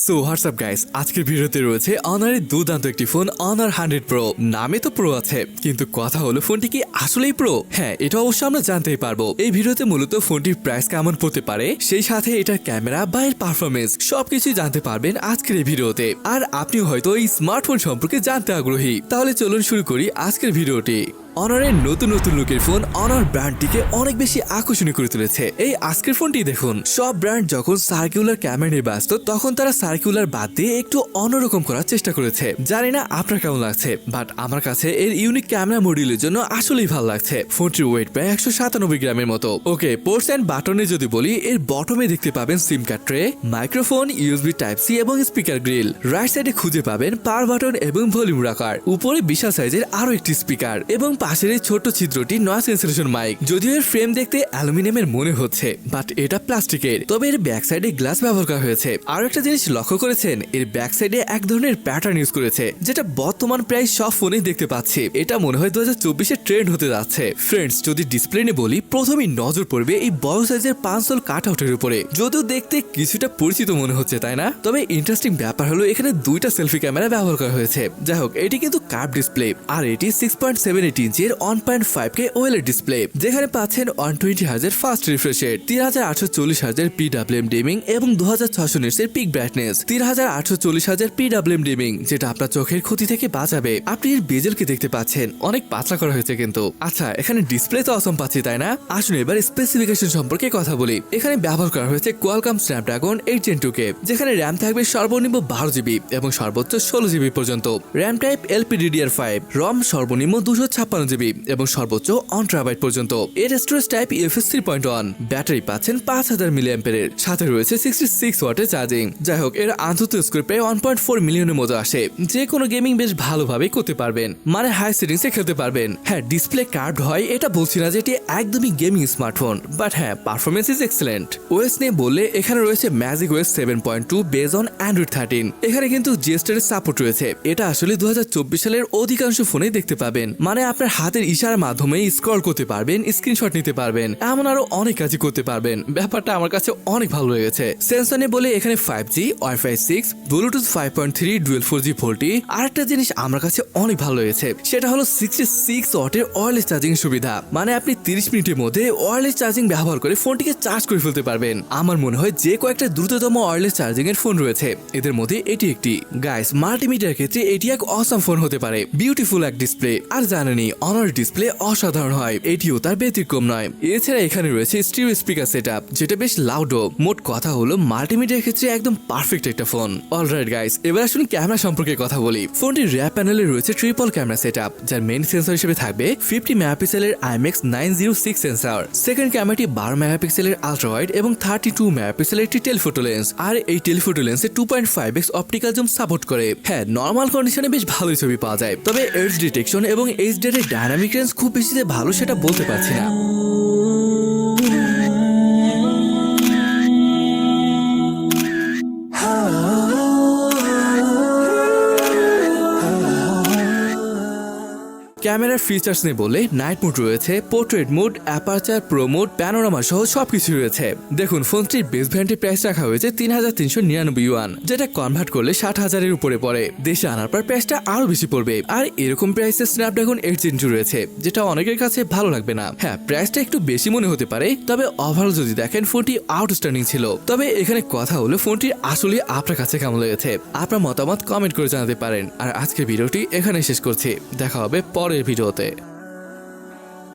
So WhatsApp guys, আজকের ভিডিওতে রয়েছে অনারের দুর্দান্ত একটি ফোন অনার 100 প্রো। নামে তো প্রো আছে, কিন্তু কথা হলো ফোনটি কি আসলেই প্রো? হ্যাঁ, এটা অবশ্য আমরা জানতেই পারবো। এই ভিডিওতে মূলত ফোনটির প্রাইস কেমন পড়তে পারে, সেই সাথে এটার ক্যামেরা বা এর পারফরমেন্স সবকিছু জানতে পারবেন আজকের এই ভিডিওতে। আর আপনিও হয়তো এই স্মার্টফোন সম্পর্কে জানতে আগ্রহী, তাহলে চলুন শুরু করি আজকের ভিডিওটি। অনারের নতুন লুকের ফোন অনার ব্র্যান্ডটিকে অনেক বেশি আকর্ষণীয় করে তুলেছে। এই আজকের ফোনটি দেখুন, সব ব্র্যান্ড যখন সার্কুলার ক্যামেরা নিয়ে ব্যস্ত, তখন তারা সার্কুলার বাদ দিয়ে একটু অন্যরকম করার চেষ্টা করেছে। জানি না আপনার কেমন লাগছে, বাট আমার কাছে এর ইউনিক ক্যামেরা মডিউলের জন্য আসলেই ভালো লাগছে। ফোনটির ওয়েট প্রায় 197 গ্রামের মতো। ওকে, পোর্টস এন্ড বাটনে যদি বলি, এর বটমে দেখতে পাবেন sim card tray, microphone, USB type C এবং স্পিকার গ্রিল। রাইট সাইডে খুঁজে পাবেন পাওয়ার বাটন এবং ভলিউম রাখার। উপরে বিশাল সাইজের আরো একটি স্পিকার এবং পাশের এই ছোট্ট ছিদ্রটি নয়েজ ক্যান্সেলেশন মাইক। যদিও এর ফ্রেম দেখতে অ্যালুমিনিয়ামের মনে হচ্ছে, বাট এটা প্লাস্টিকের। তবে এর ব্যাক সাইডে গ্লাস ব্যবহার করা হয়েছে। আর একটা জিনিস লক্ষ্য করেছেন, এর ব্যাক সাইডে এক ধরনের প্যাটার্ন ইউজ করেছে, যেটা বর্তমান প্রায় সব ফোনে দেখতে পাচ্ছি। এটা মনে হয় 2024-এ ট্রেন্ড হতে যাচ্ছে। ফ্রেন্ডস, যদি ডিসপ্লে নিয়ে বলি, প্রথমেই নজর পড়বে এই বড় সাইজের 5 কাট আউটের উপরে। যদিও দেখতে কিছুটা পরিচিত মনে হচ্ছে, তাই না? তবে ইন্টারেস্টিং ব্যাপার হলো, এখানে দুইটা সেলফি ক্যামেরা ব্যবহার করা হয়েছে। যাই হোক, এটি কিন্তু কার্ভ ডিসপ্লে, আর এটি 6.78 ইঞ্চির 1.5K OLED ডিসপ্লে, যেখানে পাচ্ছেন 120 হার্জের ফাস্ট রিফ্রেশ রেট, 3840 হার্জের PWM ডিমিং এবং 2600 নিটসের পিক ব্রাইটনেস। 3840 হার্জের PWM ডিমিং, যেটা আপনার চোখের ক্ষতি থেকে বাঁচাবে। আপনি এর বেজেলকে দেখতে পাচ্ছেন, অনেক পাতলা করা হয়েছে কিন্তু। আচ্ছা, এখানে ডিসপ্লে তো অসম পাচ্ছি, তাই না? আসুন এবার স্পেসিফিকেশন সম্পর্কে কথা বলি। এখানে ব্যবহার করা হয়েছে Qualcomm Snapdragon 8 Gen 2K, যেখানে র্যাম থাকবে সর্বনিম্ন 12 GB এবং সর্বোচ্চ 16 GB পর্যন্ত। র্যাম টাইপ LPDDR5, রম সর্বনিম্ন 256 GB এবং সর্বোচ্চ 1 TB পর্যন্ত। এর স্টোরেজ টাইপ UFS 3.1। ব্যাটারি পাচ্ছেন 5000 mAh, সাথে রয়েছে 66 ওয়াটের চার্জিং। যাই হোক, এর আন্তর্জাতিক স্কোর প্রায় 1.4 মিলিয়নের মতো আসে। যে কোনো গেমিং বেশ ভালোভাবে করতে পারবেন, মানে হাই সেটিংসে খেলতে পারবেন। হ্যাঁ, ডিসপ্লে কার্ভড হয় এটা বলছি না যে এটি একদমই গেমিং স্মার্টফোন, বাট হ্যাঁ, পারফরমেন্স ইজ এক্সেলেন্ট। ওএস নিয়ে বললে এখানে রয়েছে magic OS 7.2 base on Android 13। এখানে কিন্তু জিএসটি এর সাপোর্ট রয়েছে। এটা আসলে 2024 সালের অধিকাংশ ফোনে দেখতে পাবেন। মানে আপনার হাতের ইশারার মাধ্যমে স্ক্রল করতে পারবেন, স্ক্রিনশট নিতে পারবেন, এমন আরো অনেক কাজই করতে পারবেন। ব্যাপারটা আমার কাছে অনেক ভালো লেগেছে। সেন্সর নিয়ে বলে এখানে 5G, Wi-Fi 6, Bluetooth 5.3, dual 4G VoLTE. আরেকটা জিনিস আমার কাছে অনেক ভালো লেগেছে, সেটা হলো 66 ওয়াটের ওয়্যারলেস চার্জিং সুবিধা। মানে আপনি 30 মিনিটের মধ্যে ওয়্যারলেস চার্জিং ব্যবহার করে ফোনটিকে চার্জ করে ফেলতে পারবেন। আমার মনে হয় যে কয়েকটা দ্রুততম ওয়্যারলেস চার্জিং এর ফোন রয়েছে, এদের মধ্যে এটি একটি। গাইস, মাল্টিমিডিয়ার ক্ষেত্রে এটি এক অসাম ফোন হতে পারে। বিউটিফুল এক ডিসপ্লে, আর জানেনই অনার ডিসপ্লে অসাধারণ হয়, এটিও তার ব্যতিক্রম নয়। এছাড়া এখানে রয়েছে স্টিরিও স্পিকার সেটআপ, যেটা বেশ লাউডও। মোট কথা হলো মাল্টিমিডিয়ার ক্ষেত্রে একদম পারফেক্ট একটা ফোন। অলরাইট গাইস, এবার আসুন ক্যামেরা সম্পর্কে কথা বলি। ফোনটির রিয়ার প্যানেলে রয়েছে ট্রিপল ক্যামেরা সেটআপ, যার মেইন সেন্সর হিসেবে থাকবে 50 মেগাপিক্সেলের IMX 906 সেন্সর। সেকেন্ড ক্যামেরাটি 12 মেগাপিক্সেলের আলট্রা ওয়াইড এবং 32 মেগাপিক্সেলের একটি টেলিফোটো লেন্স। আর এই টেলিফোটো লেন্সে 2.5x অপটিক্যাল জুম সাপোর্ট করে। হ্যাঁ, নর্মাল কন্ডিশনে বেশ ভালোই ছবি পাওয়া যায়, তবে এজ ডিটেকশন এবং HDR এর ডায়নামিক রেঞ্জ খুব বেশি যে ভালো সেটা বলতে পারছি না। ক্যামেরার ফিচার্স নিয়ে বলে নাইট মোড রয়েছে, portrait mode, aperture, pro mode, panorama সহ সবকিছু রয়েছে। দেখুন, ফোনটির বেস ভ্যারিয়েন্টের প্রাইস রাখা হয়েছে 3399 ইউয়ান, যেটা কনভার্ট করলে 60,000-এর উপরে পড়ে। দেশে আনার পর প্রাইসটা আরো বেশি পড়বে। আর এরকম প্রাইসে স্ন্যাপড্রাগন 8 Gen 2 রয়েছে, যেটা অনেকের কাছে ভালো লাগবে না। হ্যাঁ, প্রাইসটা একটু বেশি মনে হতে পারে, তবে ওভারঅল যদি দেখেন ফোনটি আউটস্ট্যান্ডিং ছিল। তবে এখানে কথা হলো ফোনটি আসলে আপনার কাছে কেমন লেগেছে, আপনার মতামত কমেন্ট করে জানাতে পারেন। আর আজকের ভিডিওটি এখানে শেষ করছি, দেখা হবে পরের ভিডিওতে।